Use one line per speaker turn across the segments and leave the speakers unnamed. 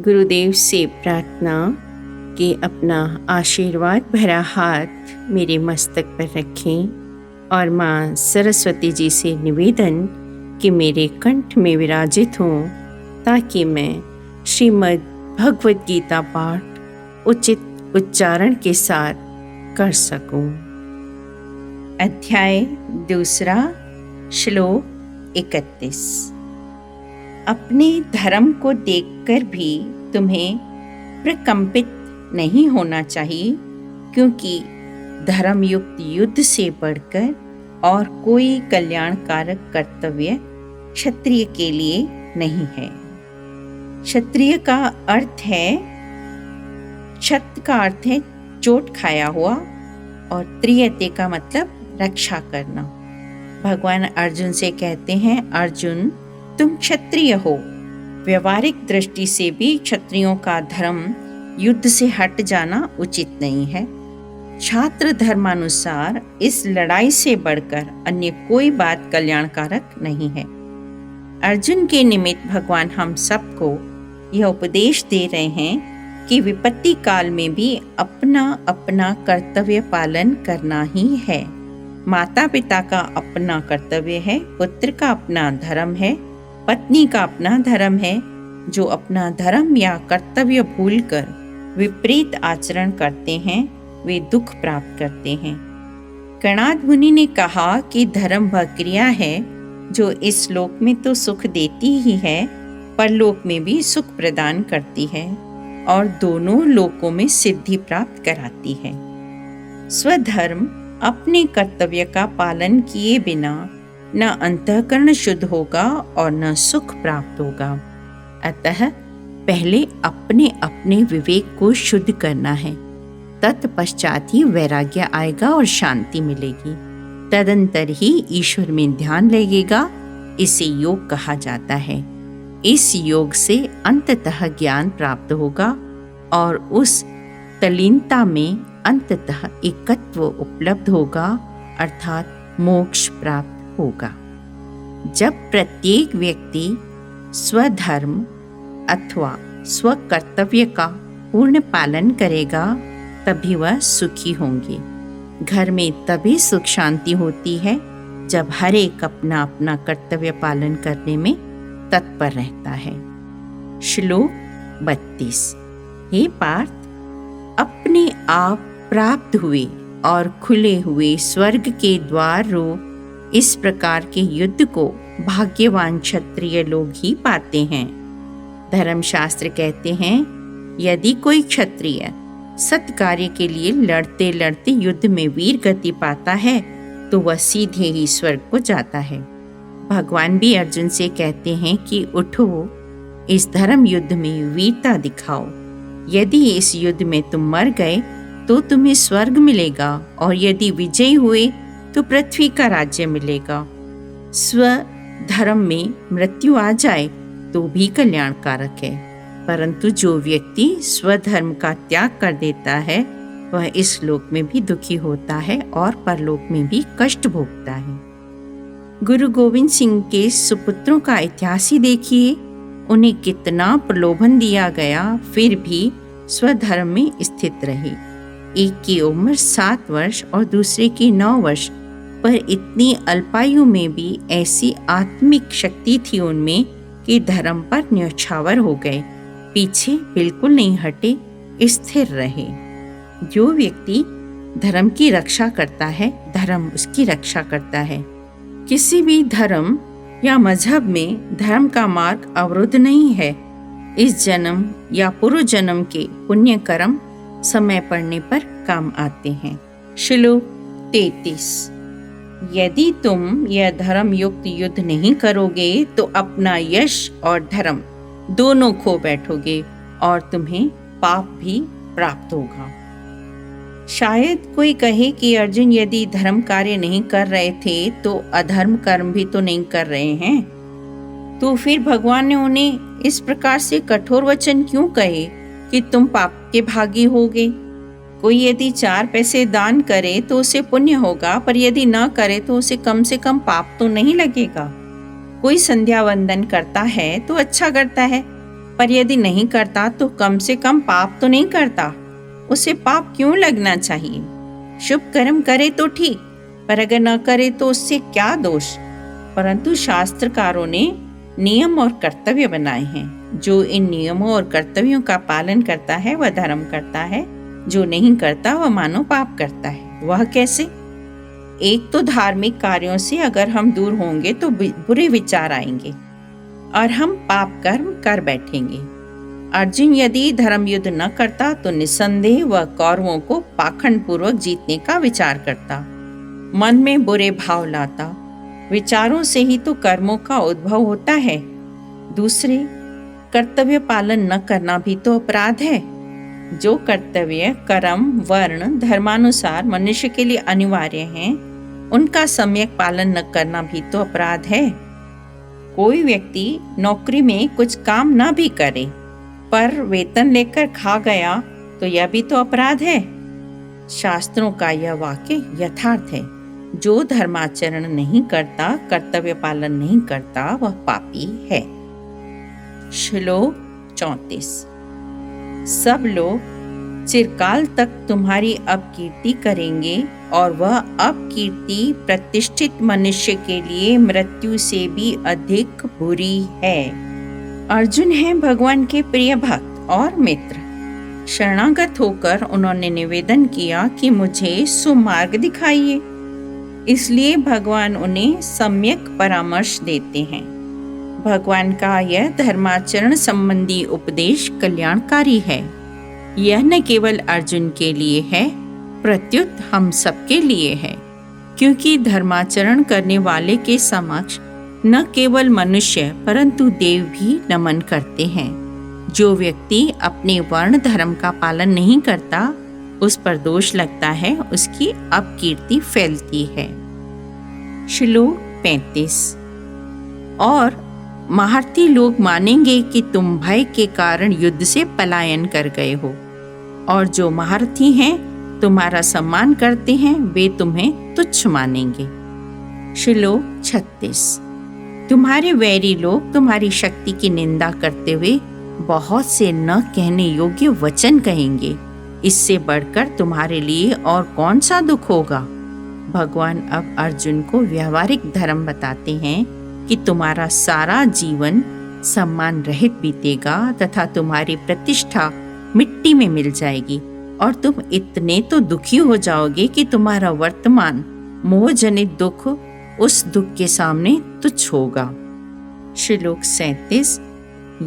गुरुदेव से प्रार्थना कि अपना आशीर्वाद भरा हाथ मेरे मस्तक पर रखें और माँ सरस्वती जी से निवेदन कि मेरे कंठ में विराजित हों ताकि मैं श्रीमद् भगवद गीता पाठ उचित उच्चारण के साथ कर सकूं। अध्याय 2 श्लोक 31। अपने धर्म को देखकर भी तुम्हें प्रकंपित नहीं होना चाहिए, क्योंकि धर्मयुक्त युद्ध से बढ़कर और कोई कल्याणकारक कर्तव्य क्षत्रिय के लिए नहीं है। क्षत्रिय का अर्थ है, क्षत का अर्थ है चोट खाया हुआ और त्रियते का मतलब रक्षा करना। भगवान अर्जुन से कहते हैं, अर्जुन तुम क्षत्रिय हो। व्यवहारिक दृष्टि से भी क्षत्रियों का धर्म युद्ध से हट जाना उचित नहीं है। छात्र धर्मानुसार इस लड़ाई से बढ़कर अन्य कोई बात कल्याणकारक नहीं है। अर्जुन के निमित्त भगवान हम सबको यह उपदेश दे रहे हैं कि विपत्ति काल में भी अपना अपना कर्तव्य पालन करना ही है। माता पिता का अपना कर्तव्य है, पुत्र का अपना धर्म है, पत्नी का अपना धर्म है। जो अपना धर्म या कर्तव्य भूलकर विपरीत आचरण करते हैं वे दुख प्राप्त करते हैं। कणाद मुनि ने कहा कि धर्म वह क्रिया है जो इस लोक में तो सुख देती ही है, परलोक में भी सुख प्रदान करती है और दोनों लोकों में सिद्धि प्राप्त कराती है। स्वधर्म अपने कर्तव्य का पालन किए बिना न अंतःकरण शुद्ध होगा और न सुख प्राप्त होगा। अतः पहले अपने अपने विवेक को शुद्ध करना है, तत्पश्चात ही वैराग्य आएगा और शांति मिलेगी। तदंतर ही ईश्वर में ध्यान लगेगा। इसे योग कहा जाता है। इस योग से अंततः ज्ञान प्राप्त होगा और उस तल्लीनता में अंततः एकत्व उपलब्ध होगा, अर्थात मोक्ष प्राप्त होगा। जब प्रत्येक व्यक्ति स्वधर्म अथवा स्वकर्तव्य का पूर्ण पालन करेगा तभी वह सुखी होंगे। घर में तभी सुख शांति होती है जब हर एक अपना अपना कर्तव्य पालन करने में तत्पर रहता है। श्लोक 32। हे पार्थ, अपने आप प्राप्त हुए और खुले हुए स्वर्ग के द्वार रूप इस प्रकार के युद्ध को भाग्यवान क्षत्रिय लोग ही पाते हैं। धर्मशास्त्र कहते हैं, यदि कोई क्षत्रिय सत्कार्य के लिए लड़ते लड़ते युद्ध में वीर गति पाता है तो वह सीधे ही स्वर्ग को जाता है। भगवान भी अर्जुन से कहते हैं कि उठो, इस धर्म युद्ध में वीरता दिखाओ। यदि इस युद्ध में तुम मर गए तो तुम्हें स्वर्ग मिलेगा और यदि विजयी हुए तो पृथ्वी का राज्य मिलेगा। स्वधर्म में मृत्यु आ जाए तो भी कल्याणकारक है, परंतु जो व्यक्ति स्वधर्म का त्याग कर देता है वह इस लोक में भी दुखी होता है और परलोक में भी कष्ट भोगता है। गुरु गोविंद सिंह के सुपुत्रों का इतिहास ही देखिए। उन्हें कितना प्रलोभन दिया गया, फिर भी स्वधर्म में स्थित रहे। एक की उम्र 7 वर्ष और दूसरे की 9 वर्ष, पर इतनी अल्पायु में भी ऐसी आत्मिक शक्ति थी उनमें कि धर्म पर न्यौछावर हो गए, पीछे बिल्कुल नहीं हटे, स्थिर रहे। जो व्यक्ति धर्म की रक्षा करता है, धर्म उसकी रक्षा करता है। किसी भी धर्म या मजहब में धर्म का मार्ग अवरुद्ध नहीं है। इस जन्म या पूर्व जन्म के पुण्य कर्म समय पड़ने पर काम आते हैं। श्लोक 33। यदि तुम यह धर्म युक्त युद्ध नहीं करोगे तो अपना यश और धर्म दोनों खो बैठोगे और तुम्हें पाप भी प्राप्त होगा। शायद कोई कहे कि अर्जुन यदि धर्म कार्य नहीं कर रहे थे तो अधर्म कर्म भी तो नहीं कर रहे हैं, तो फिर भगवान ने उन्हें इस प्रकार से कठोर वचन क्यों कहे कि तुम पाप के भागी होगे। कोई यदि 4 पैसे दान करे तो उसे पुण्य होगा, पर यदि न करे तो उसे कम से कम पाप तो नहीं लगेगा। कोई संध्या वंदन करता है तो अच्छा करता है, पर यदि नहीं करता तो कम से कम पाप तो नहीं करता। उसे पाप क्यों लगना चाहिए? शुभ कर्म करे तो ठीक, पर अगर न करे तो उससे क्या दोष? परंतु शास्त्रकारों ने नियम और कर्तव्य बनाए हैं। जो इन नियमों और कर्तव्यों का पालन करता है वह धर्म करता है, जो नहीं करता वह मानो पाप करता है। वह कैसे? एक तो धार्मिक कार्यों से अगर हम दूर होंगे तो बुरे विचार आएंगे और हम पाप कर्म कर बैठेंगे। अर्जुन यदि धर्म युद्ध न करता तो निस्संदेह वह कौरवों को पाखंड पूर्वक जीतने का विचार करता, मन में बुरे भाव लाता। विचारों से ही तो कर्मों का उद्भव होता है। दूसरे, कर्तव्य पालन न करना भी तो अपराध है। जो कर्तव्य कर्म वर्ण धर्मानुसार मनुष्य के लिए अनिवार्य हैं, उनका सम्यक पालन न करना भी तो अपराध है। कोई व्यक्ति नौकरी में कुछ काम न भी करे पर वेतन लेकर खा गया तो यह भी तो अपराध है। शास्त्रों का यह वाक्य यथार्थ है। जो धर्माचरण नहीं करता, कर्तव्य पालन नहीं करता, वह पापी है। श्लोक 34। सब लोग चिरकाल तक तुम्हारी अपकीर्ति करेंगे और वह अपकीर्ति प्रतिष्ठित मनुष्य के लिए मृत्यु से भी अधिक बुरी है। अर्जुन हैं भगवान के प्रिय भक्त और मित्र। शरणागत होकर उन्होंने निवेदन किया कि मुझे सुमार्ग दिखाइए। इसलिए भगवान उन्हें सम्यक परामर्श देते हैं। भगवान का यह धर्माचरण संबंधी उपदेश कल्याणकारी है। यह न केवल अर्जुन के लिए है, प्रत्युत हम सबके लिए है, क्योंकि धर्माचरण करने वाले के समक्ष न केवल मनुष्य परंतु देव भी नमन करते हैं। जो व्यक्ति अपने वर्ण धर्म का पालन नहीं करता, उस पर दोष लगता है, उसकी अपकीर्ति फैलती है। श्लोक 35। और महारथी लोग मानेंगे कि तुम भय के कारण युद्ध से पलायन कर गए हो, और जो महारथी हैं तुम्हारा सम्मान करते हैं, वे तुम्हें तुच्छ मानेंगे। श्लोक 36। तुम्हारे वैरी लोग तुम्हारी शक्ति की निंदा करते हुए बहुत से न कहने योग्य वचन कहेंगे। इससे बढ़कर तुम्हारे लिए और कौन सा दुख होगा? भगवान अब अर्जुन को व्यवहारिक धर्म बताते हैं कि तुम्हारा सारा जीवन सम्मान रहित बीतेगा तथा तुम्हारी प्रतिष्ठा मिट्टी में मिल जाएगी और तुम इतने तो दुखी हो जाओगे कि तुम्हारा वर्तमान मोहजनित दुख उस दुख के सामने तुच्छ होगा। श्लोक 37।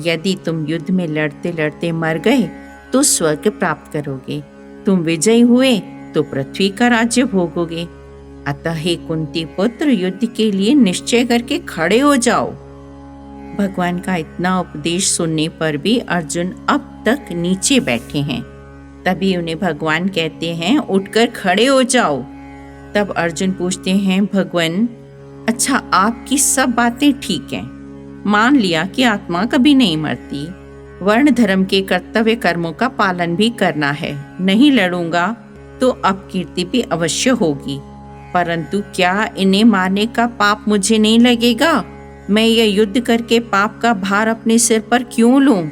यदि तुम युद्ध में लड़ते लड़ते मर गए तो स्वर्ग प्राप्त करोगे, तुम विजयी हुए तो पृथ्वी का राज्य भोगोगे। अतः हे कुंती पुत्र, युद्ध के लिए निश्चय करके खड़े हो जाओ। भगवान का इतना उपदेश सुनने पर भी अर्जुन अब तक नीचे बैठे हैं। तभी उन्हें भगवान कहते हैं, उठकर खड़े हो जाओ। तब अर्जुन पूछते हैं, भगवान अच्छा, आपकी सब बातें ठीक हैं, मान लिया कि आत्मा कभी नहीं मरती, वर्ण धर्म के कर्तव्य कर्मों का पालन भी करना है, नहीं लड़ूंगा तो अपकीर्ति भी अवश्य होगी, परंतु क्या इन्हें मारने का पाप मुझे नहीं लगेगा? मैं यह युद्ध करके पाप का भार अपने सिर पर क्यों लूं?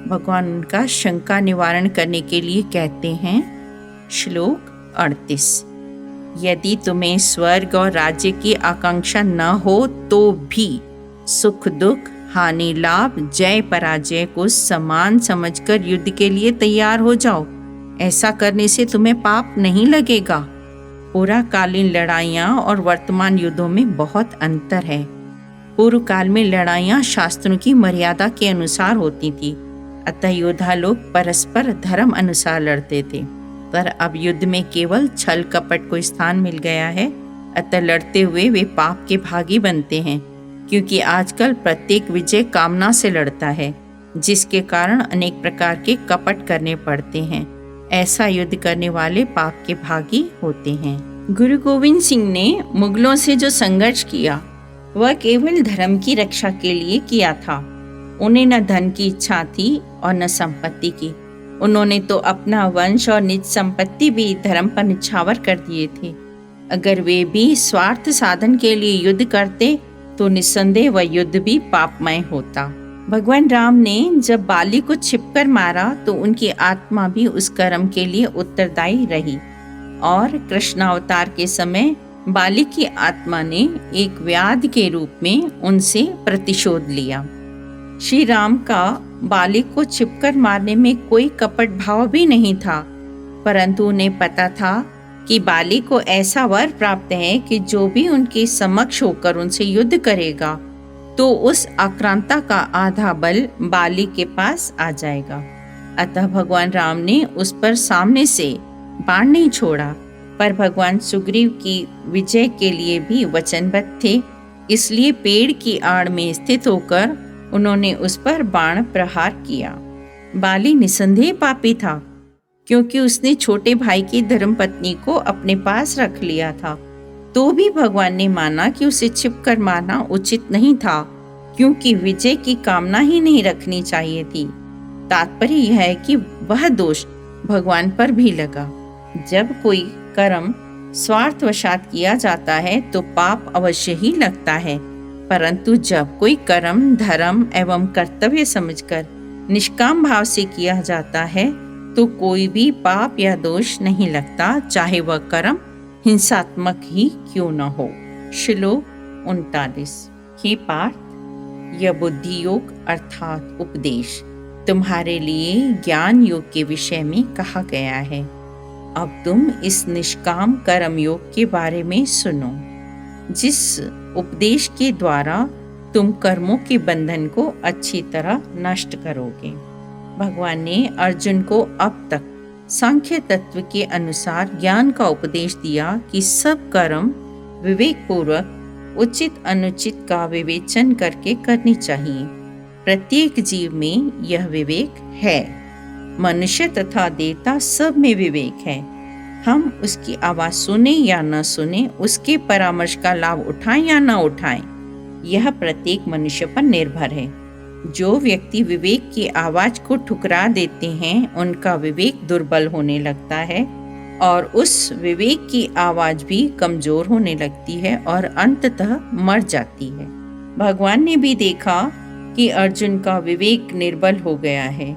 भगवान उनका शंका निवारण करने के लिए कहते हैं। श्लोक 38। यदि तुम्हें स्वर्ग और राज्य की आकांक्षा न हो तो भी सुख दुख हानि लाभ जय पराजय को समान समझकर युद्ध के लिए तैयार हो जाओ। ऐसा करने से तुम्हें पाप नहीं लगेगा। पूर्वकालीन लड़ाइयाँ और वर्तमान युद्धों में बहुत अंतर है। पूर्व काल में लड़ाइयाँ शास्त्रों की मर्यादा के अनुसार होती थी, अतः योद्धा लोग परस्पर धर्म अनुसार लड़ते थे। पर अब युद्ध में केवल छल कपट को स्थान मिल गया है, अतः लड़ते हुए वे पाप के भागी बनते हैं, क्योंकि आजकल प्रत्येक विजय कामना से लड़ता है, जिसके कारण अनेक प्रकार के कपट करने पड़ते हैं। ऐसा युद्ध करने वाले पाप के भागी होते हैं। गुरु गोविंद सिंह ने मुगलों से जो संघर्ष किया वह केवल धर्म की रक्षा के लिए किया था। उन्हें न धन की इच्छा थी और न संपत्ति की। उन्होंने तो अपना वंश और निज संपत्ति भी धर्म पर निछावर कर दिए थे। अगर वे भी स्वार्थ साधन के लिए युद्ध करते तो निस्संदेह वह युद्ध भी पापमय होता। भगवान राम ने जब बाली को छिपकर मारा तो उनकी आत्मा भी उस कर्म के लिए उत्तरदायी रही और कृष्णावतार के समय बाली की आत्मा ने एक व्याध के रूप में उनसे प्रतिशोध लिया। श्री राम का बाली को छिपकर मारने में कोई कपट भाव भी नहीं था, परंतु उन्हें पता था कि बाली को ऐसा वर प्राप्त है कि जो भी उनके समक्ष होकर उनसे युद्ध करेगा तो उस आक्रांता का आधा बल बाली के पास आ जाएगा। अतः भगवान राम ने उस पर सामने से बाण नहीं छोड़ा, पर भगवान सुग्रीव की विजय के लिए भी वचनबद्ध थे, इसलिए पेड़ की आड़ में स्थित होकर उन्होंने उस पर बाण प्रहार किया। बाली निसंदेह पापी था, क्योंकि उसने छोटे भाई की धर्मपत्नी को अपने पास रख लिया था। तो भी भगवान ने माना कि उसे छिपकर मारना उचित नहीं था, क्योंकि विजय की कामना ही नहीं रखनी चाहिए थी। तात्पर्य यह है कि वह दोष भगवान पर भी लगा। जब कोई कर्म स्वार्थवशात किया जाता है तो पाप अवश्य ही लगता है, परंतु जब कोई कर्म धर्म एवं कर्तव्य समझकर निष्काम भाव से किया जाता है तो कोई भी पाप या दोष नहीं लगता, चाहे वह कर्म हिंसात्मक ही क्यों न हो। श्लोक 39। हे पार्थ, यह बुद्धि योग अर्थात उपदेश तुम्हारे लिए ज्ञान योग के विषय में कहा गया है। अब तुम इस निष्काम कर्म योग के बारे में सुनो, जिस उपदेश के द्वारा तुम कर्मों के बंधन को अच्छी तरह नष्ट करोगे। भगवान ने अर्जुन को अब तक सांख्य तत्व के अनुसार ज्ञान का उपदेश दिया कि सब कर्म विवेक पूर्वक उचित अनुचित का विवेचन करके करनी चाहिए। प्रत्येक जीव में यह विवेक है। मनुष्य तथा देवता सब में विवेक है। हम उसकी आवाज सुने या न सुने, उसके परामर्श का लाभ उठाएं या न उठाएं, यह प्रत्येक मनुष्य पर निर्भर है। जो व्यक्ति विवेक की आवाज को ठुकरा देते हैं, उनका विवेक दुर्बल होने लगता है और उस विवेक की आवाज भी कमजोर होने लगती है और अंततः मर जाती है। भगवान ने भी देखा कि अर्जुन का विवेक निर्बल हो गया है,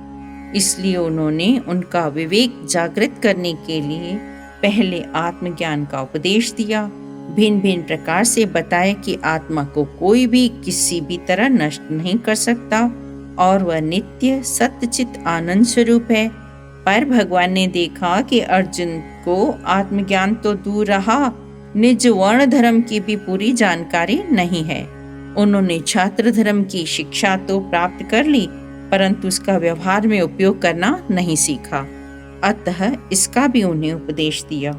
इसलिए उन्होंने उनका विवेक जागृत करने के लिए पहले आत्मज्ञान का उपदेश दिया। भिन्न भिन्न प्रकार से बताए कि आत्मा को कोई भी किसी भी तरह नष्ट नहीं कर सकता और वह नित्य सत्यचित आनंद स्वरूप है। पर भगवान ने देखा कि अर्जुन को आत्मज्ञान तो दूर रहा, निज वर्ण धर्म की भी पूरी जानकारी नहीं है। उन्होंने छात्र धर्म की शिक्षा तो प्राप्त कर ली, परंतु उसका व्यवहार में उपयोग करना नहीं सीखा। अतः इसका भी उन्हें उपदेश दिया।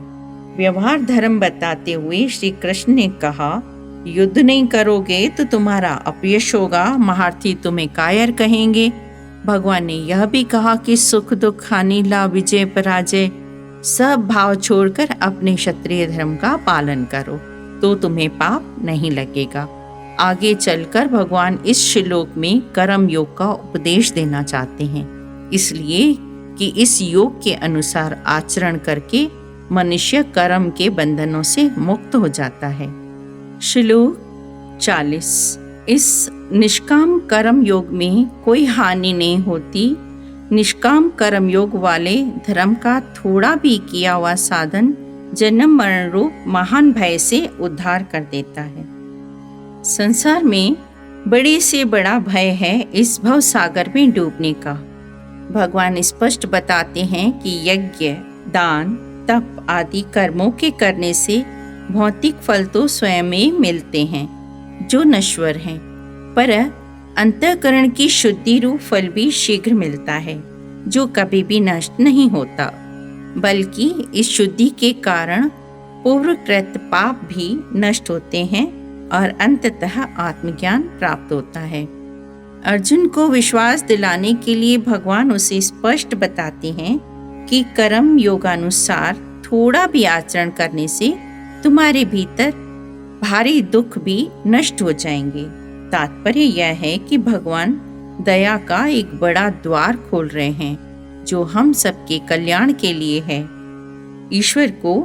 व्यवहार धर्म बताते हुए श्री कृष्ण ने कहा, युद्ध नहीं करोगे तो तुम्हारा अपयश होगा, महारथी तुम्हें कायर कहेंगे। भगवान ने यह भी कहा कि सुख दुख हानि लाभ विजय पराजय सब भाव छोड़कर अपने क्षत्रिय धर्म का पालन करो, तो तुम्हें पाप नहीं लगेगा। आगे चलकर भगवान इस श्लोक में कर्म योग का उपदेश देना चाहते हैं, इसलिए कि इस योग के अनुसार आचरण करके मनुष्य कर्म के बंधनों से मुक्त हो जाता है। श्लोक 40। इस निष्काम कर्म योग में कोई हानि नहीं होती। निष्काम कर्म योग वाले धर्म का थोड़ा भी किया हुआ साधन जन्म मरण रूप महान भय से उद्धार कर देता है। संसार में बड़े से बड़ा भय है इस भव सागर में डूबने का। भगवान स्पष्ट बताते हैं कि यज्ञ दान तप आदि कर्मों के करने से भौतिक फल तो स्वयं में मिलते हैं जो नश्वर हैं, पर अंतःकरण की शुद्धि रूप फल भी शीघ्र मिलता है जो कभी भी नष्ट नहीं होता, बल्कि इस शुद्धि के कारण पूर्वकृत पाप भी नष्ट होते हैं और अंततः आत्मज्ञान प्राप्त होता है। अर्जुन को विश्वास दिलाने के लिए भगवान उसे स्पष्ट बताते हैं कि कर्म योगानुसार थोड़ा भी आचरण करने से तुम्हारे भीतर भारी दुख भी नष्ट हो जाएंगे। तात्पर्य यह है कि भगवान दया का एक बड़ा द्वार खोल रहे हैं जो हम सबके कल्याण के लिए है। ईश्वर को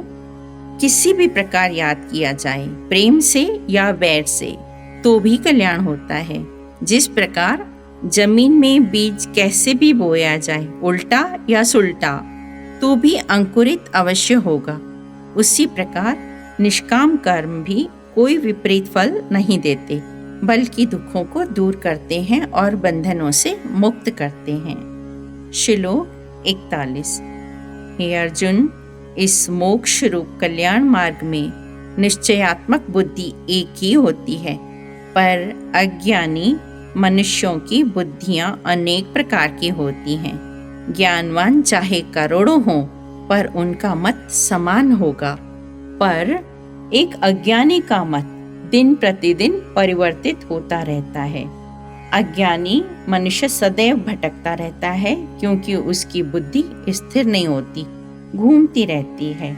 किसी भी प्रकार याद किया जाए, प्रेम से या वैर से, तो भी कल्याण होता है। जिस प्रकार जमीन में बीज कैसे भी बोया जाए, उल्टा या सुल्टा, तो भी अंकुरित अवश्य होगा। उसी प्रकार निष्काम कर्म भी कोई विपरीत फल नहीं देते, बल्कि दुखों को दूर करते हैं और बंधनों से मुक्त करते हैं। श्लोक 41। हे अर्जुन, इस मोक्ष रूप कल्याण मार्ग में निश्चयात्मक बुद्धि एक ही होती है, पर अज्ञानी मनुष्यों की बुद्धियां अनेक प्रकार की होती हैं। ज्ञानवान चाहे करोड़ों हों, पर उनका मत समान होगा, पर एक अज्ञानी का मत दिन प्रतिदिन परिवर्तित होता रहता है। अज्ञानी मनुष्य सदैव भटकता रहता है, क्योंकि उसकी बुद्धि स्थिर नहीं होती, घूमती रहती है।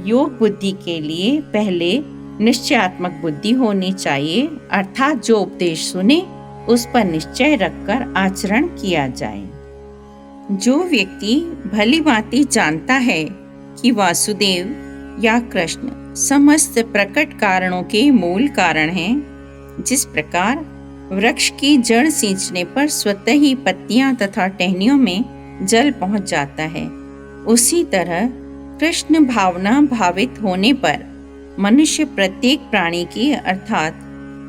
योग बुद्धि के लिए पहले निश्चयात्मक बुद्धि होनी चाहिए, अर्थात जो उपदेश सुने उस पर निश्चय रखकर आचरण किया जाए। जो व्यक्ति भली भांति जानता है कि वासुदेव या कृष्ण समस्त प्रकट कारणों के मूल कारण हैं, जिस प्रकार वृक्ष की जड़ सींचने पर स्वतः ही पत्तियां तथा टहनियों में जल पहुंच जाता है, उसी तरह कृष्ण भावना भावित होने पर मनुष्य प्रत्येक प्राणी की, अर्थात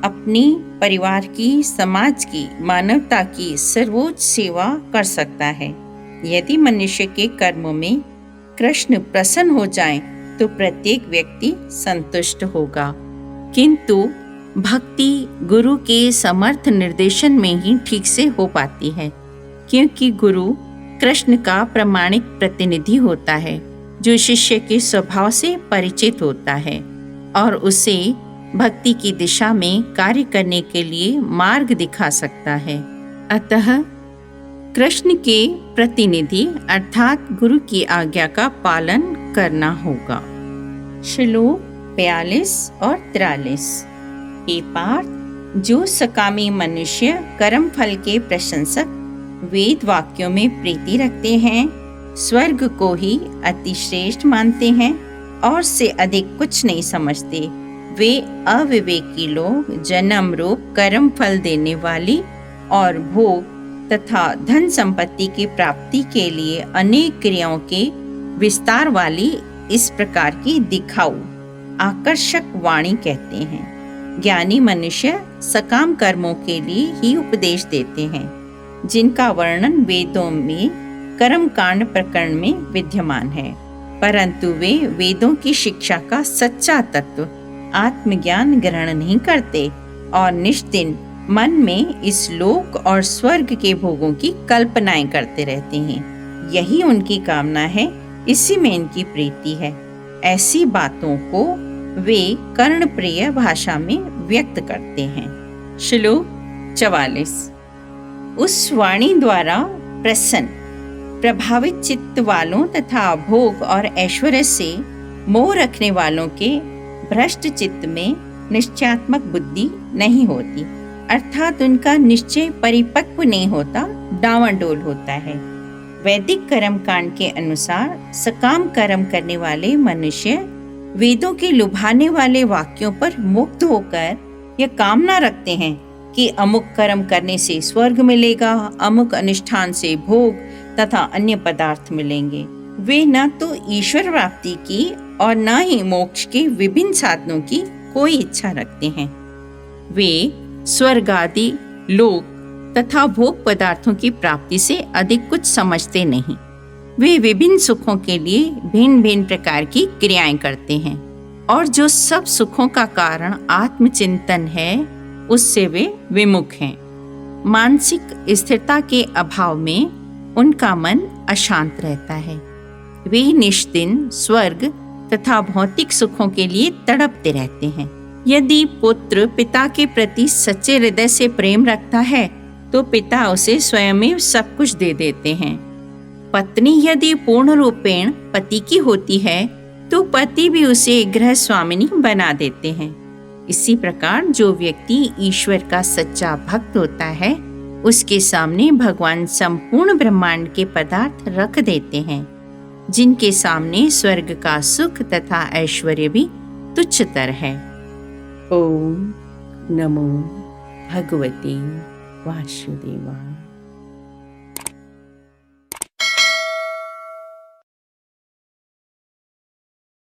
अपनी, परिवार की, समाज की, मानवता की सर्वोच्च सेवा कर सकता है। यदि मनुष्य के कर्मों में कृष्ण प्रसन्न हो जाएं, तो प्रत्येक व्यक्ति संतुष्ट होगा। किंतु भक्ति गुरु के समर्थ निर्देशन में ही ठीक से हो पाती है, क्योंकि गुरु कृष्ण का प्रामाणिक प्रतिनिधि होता है, जो शिष्य के स्वभाव से परिचित होता है और उसे भक्ति की दिशा में कार्य करने के लिए मार्ग दिखा सकता है। अतः कृष्ण के प्रतिनिधि अर्थात गुरु की आज्ञा का पालन करना होगा। श्लोक 42 और 43। हे पार्थ, जो सकामी मनुष्य कर्म फल के प्रशंसक वेद वाक्यों में प्रीति रखते हैं, स्वर्ग को ही अति श्रेष्ठ मानते हैं और से अधिक कुछ नहीं समझते, वे अविवेकी लोग जन्म रूप कर्म फल देने वाली और भोग तथा धन संपत्ति की प्राप्ति के लिए अनेक क्रियाओं के विस्तार वाली इस प्रकार की दिखाऊ आकर्षक वाणी कहते हैं। ज्ञानी मनुष्य सकाम कर्मों के लिए ही उपदेश देते हैं, जिनका वर्णन वेदों में कर्म कांड प्रकरण में विद्यमान है, परंतु वे वेदों की शिक्षा का सच्चा तत्व आत्मज्ञान ग्रहण नहीं करते और निष्दिन मन में इस लोक और स्वर्ग के भोगों की कल्पनाएं करते रहते हैं। यही उनकी कामना है, इसी में इनकी प्रीति है। ऐसी बातों को वे कर्णप्रिय भाषा में व्यक्त करते हैं। श्लोक 44। उस वाणी द्वारा प्रसन्न प्रभावित चित्त वालों तथा भोग और ऐश्वर्य से मोह रखने वालों के भ्रष्ट चित्त में निश्चयात्मक बुद्धि नहीं होती, अर्थात उनका निश्चय परिपक्व नहीं होता, डांवाडोल होता है। वैदिक कर्म कांड के अनुसार सकाम कर्म करने वाले मनुष्य वेदों के लुभाने वाले वाक्यों पर मुक्त होकर यह कामना रखते हैं कि अमुक कर्म करने से स्वर्ग मिलेगा, अमुक अनुष्ठान से भोग तथा अन्य पदार्थ मिलेंगे। वे न तो ईश्वर प्राप्ति की और न ही मोक्ष के विभिन्न साधनों की कोई इच्छा रखते हैं। वे स्वर्ग आदि लोक तथा भोग पदार्थों की प्राप्ति से अधिक कुछ समझते नहीं। वे विभिन्न सुखों के लिए भिन्न भिन्न प्रकार की क्रियाएं करते हैं और जो सब सुखों का कारण आत्मचिंतन है, उससे वे विमुख हैं। मानसिक स्थिरता के अभाव में उनका मन अशांत रहता है। वे निष्दिन स्वर्ग तथा भौतिक सुखों के लिए तड़पते रहते हैं। यदि पुत्र पिता के प्रति सच्चे हृदय से प्रेम रखता है, तो पिता उसे स्वयं सब कुछ दे देते हैं। पत्नी यदि पूर्ण रूपेण पति की होती है, तो पति भी उसे गृह स्वामिनी बना देते हैं। इसी प्रकार जो व्यक्ति ईश्वर का सच्चा भक्त होता है, उसके सामने भगवान संपूर्ण ब्रह्मांड के पदार्थ रख देते हैं, जिनके सामने स्वर्ग का सुख तथा ऐश्वर्य भी तुच्छतर है। ओम नमो भगवते वासुदेवा।